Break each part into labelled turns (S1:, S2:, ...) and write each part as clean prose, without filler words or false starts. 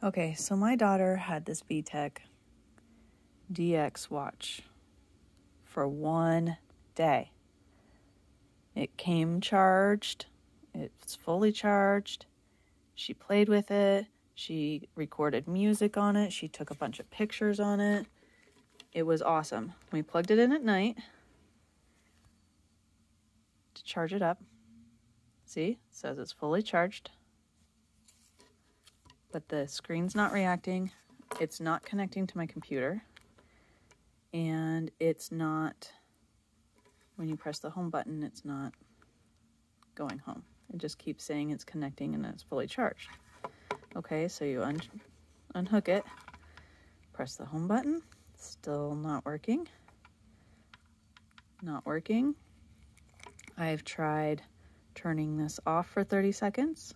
S1: Okay, so my daughter had this VTech DX watch for one day. It came charged. It's fully charged. She played with it. She recorded music on it. She took a bunch of pictures on it. It was awesome. We plugged it in at night to charge it up. See, it says it's fully charged. But the screen's not reacting. It's not connecting to my computer. And it's not, when you press the home button, it's not going home. It just keeps saying it's connecting and it's fully charged. Okay, so you unhook it, press the home button, still not working. Not working. I've tried turning this off for 30 seconds,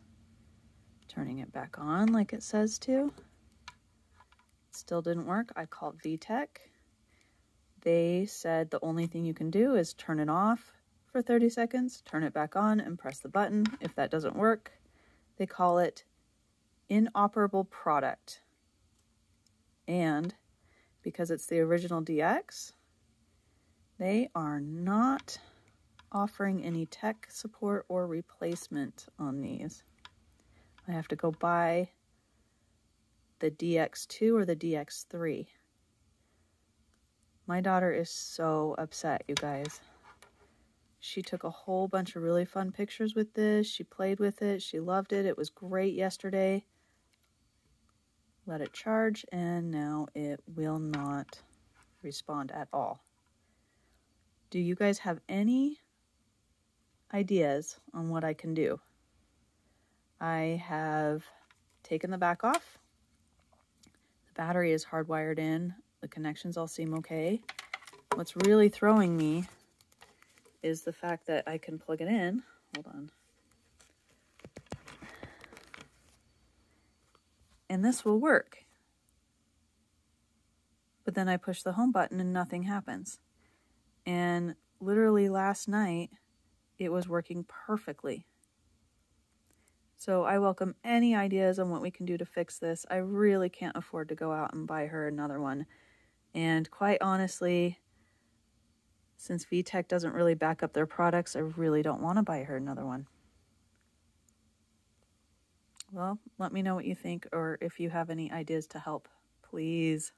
S1: turning it back on like it says to. Still didn't work. I called VTech. They said the only thing you can do is turn it off for 30 seconds, turn it back on, and press the button. If that doesn't work, they call it inoperable product. And because it's the original DX, they are not offering any tech support or replacement on these. I have to go buy the DX2 or the DX3. My daughter is so upset, you guys. She took a whole bunch of really fun pictures with this. She played with it. She loved it. It was great yesterday. Let it charge, and now it will not respond at all. Do you guys have any ideas on what I can do? I have taken the back off. The battery is hardwired in. The connections all seem okay. What's really throwing me is the fact that I can plug it in. Hold on. And this will work. But then I push the home button and nothing happens. And literally last night, it was working perfectly. So I welcome any ideas on what we can do to fix this. I really can't afford to go out and buy her another one. And quite honestly, since VTech doesn't really back up their products, I really don't want to buy her another one. Well, let me know what you think, or if you have any ideas to help, please.